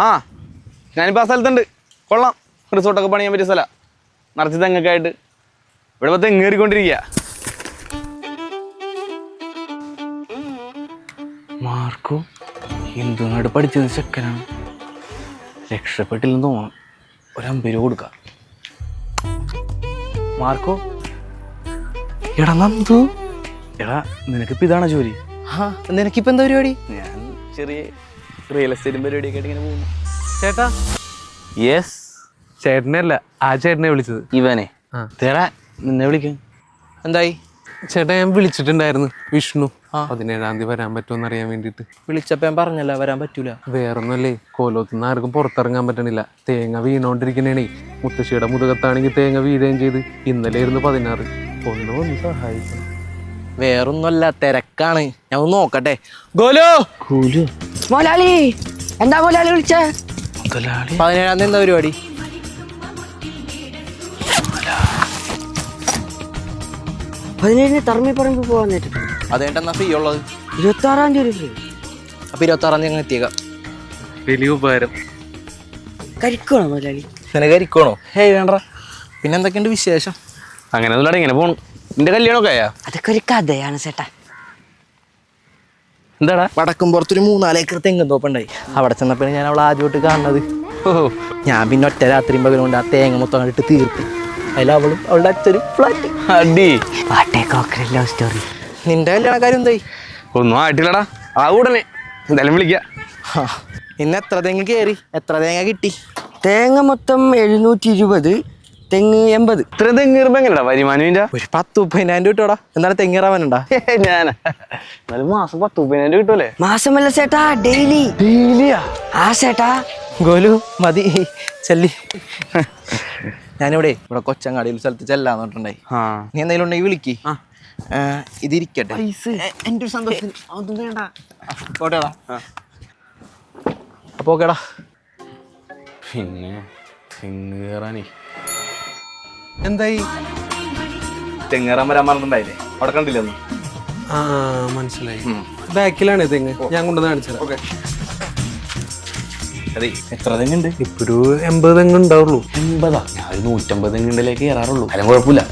ആ ഞാനിപ്പോൾ ആ സ്ഥലത്തുണ്ട്. കൊള്ളാം, റിസോർട്ടൊക്കെ പണിയാൻ പറ്റിയ സ്ഥലമാണ്. നിറച്ച് തെങ്ങൊക്കെ ആയിട്ട് ഇവിടെ ഇപ്പോൾ തെങ്ങ് കയറിക്കൊണ്ടിരിക്കുക. മാർക്കോ ഹിന്ദുനാട് പഠിച്ചത് ചെക്കനാണ്. രക്ഷപ്പെട്ടില്ലെന്ന് തോന്നണം. ഒരു 50 രൂപ കൊടുക്കാം. മാർക്കോ എടാ നന്ദു, എടാ നിനക്കിപ്പോൾ ഇതാണോ ജോലി? ആ നിനക്കിപ്പോൾ എന്താ പരിപാടി? ഞാൻ ചെറിയ റിയൽ എസ്റ്റേറ്റും പരിപാടിയൊക്കെ ആയിട്ട് ഇങ്ങനെ പോകുന്നു. ചേട്ടാ. യെസ്. ചേട്ടനല്ല, ആ ചേട്ടനെ വിളിച്ചത്. ഇവനെ തേടാ നിന്നെ വിളിക്കാൻ എന്തായി? ചേട്ടാ ഞാൻ വിളിച്ചിട്ടുണ്ടായിരുന്നു വിഷ്ണു. 17-ാം തീയതി വരാൻ പറ്റുമെന്ന് അറിയാൻ വേണ്ടിയിട്ട്. വിളിച്ചപ്പോൾ ഞാൻ പറഞ്ഞല്ല വരാൻ പറ്റൂല. വേറൊന്നുമല്ലേ, കോലോത്തുനിന്ന് ആർക്കും പുറത്തിറങ്ങാൻ പറ്റണില്ല. തേങ്ങ വീണോണ്ടിരിക്കണേ. മുത്തശ്ശിയുടെ മുതുകത്താണെങ്കിൽ തേങ്ങ വീഴുകയും ചെയ്ത്. ഇന്നലെ ആയിരുന്നു 16. ഒന്ന് സഹായിക്കണം. വേറൊന്നുമല്ല, തിരക്കാണ്. ഞാൻ ഒന്ന് നോക്കട്ടെ. ഗോലു മുതലാളി, എന്താ മുതലാളി വിളിച്ചേ? 17-ാം തീയതി എന്താ പരിപാടി? തർമ്മിപ്പറമ്പ് പോകാൻ നേരിട്ട്. അതേണ്ടെന്നാ ഫ്രീ ഉള്ളത്? 26-ാം തീയതി ഫ്രീ. അപ്പോൾ 26-ാം തീയതി അങ്ങ് എത്തിയേക്കാം. വലിയ ഉപകാരം. കരിക്കണോ മുതലാളി? നിനക്ക് ഇരിക്കണോ? ഹേയ് വേണ്ട. പിന്നെ എന്തൊക്കെയുണ്ട് വിശേഷം? അങ്ങനെ ഒന്നുമില്ല, ഇങ്ങനെ പോണു. നിന്റെ കല്യാണമൊക്കെ ആയാ? അതൊക്കെ ഒരു കഥയാണ് ചേട്ടാ. എന്താടാ? വടക്കും പുറത്തൊരു 3-4 ഏക്കർ തെങ്ങും തോപ്പുണ്ടായി. അവിടെ ചെന്നപ്പോൾ ഞാൻ അവളെ ആദ്യമായിട്ട് കാണുന്നത്. ഓഹോ. ഞാൻ പിന്നെ ഒറ്റ രാത്രിയും പകലും കൊണ്ട് ആ തേങ്ങ മൊത്തം കണ്ടിട്ട് തീർത്ത്. അതിൽ അവളും അവളുടെ അച്ഛനും ഫ്ലാറ്റ്. അടി. Love story. നിന്റെ കല്യാണക്കാരും എന്തായി? ഒന്നും ആയിട്ടില്ലടാ. ആ ഉടനെ എന്തായാലും വിളിക്കാം. ഇന്ന് എത്ര തെങ്ങ് കയറി? എത്ര തേങ്ങ കിട്ടി? തേങ്ങ മൊത്തം 720, തെങ്ങ് 80. ഇത്ര തെങ്ങ് കയറുമ്പോ എങ്ങനെയാ വരുമാനം? ഒരു 10-30,000 കിട്ടോടാ. എന്നാലും തെങ്ങിറാവാനുണ്ടാ? ഞാൻ എന്നാലും മാസം 10-30,000 കിട്ടുമല്ലേ? മാസമല്ല ചേട്ടാ, ഡെയിലി. ഡെയിലിയാ? ആ ചേട്ടാ. ഗോലു മതി ചെല്ലി. ഞാനിവിടെ കൊച്ചങ്ങാടിയിൽ സ്ഥലത്ത് ചെല്ലാന്ന് പറഞ്ഞിട്ടുണ്ടായി. നീ എന്തെങ്കിലും ഉണ്ടെങ്കിൽ വിളിക്ക്. ഇതിരിക്കട്ടെ. എൻ്റെ ഒരു സന്തോഷം അതൊന്നും വേണ്ട. പോട്ടേടാ. അപ്പൊ ഓക്കേടാ. പിന്നെ തെങ്ങ് കയറാനേ എന്തായി? തെങ്ങ് കയറാൻ വരാൻ പറഞ്ഞിട്ടുണ്ടായില്ലേ? അവിടെ കണ്ടില്ലേ ഒന്ന്? ആ മനസ്സിലായി. ബാക്കിലാണ് തെങ്ങ്. ഞാൻ കൊണ്ടുവന്ന് കാണിച്ചത്. അതെ. എത്ര തെങ്ങുണ്ട്? ഇപ്പൊ ഒരു 80 തെങ്ങ് ഉണ്ടാവുള്ളൂ. 80? ഞാൻ ഒരു 150 തെങ്ങിലേക്ക് കയറാറുള്ളൂ. അതിനും കുഴപ്പമില്ല.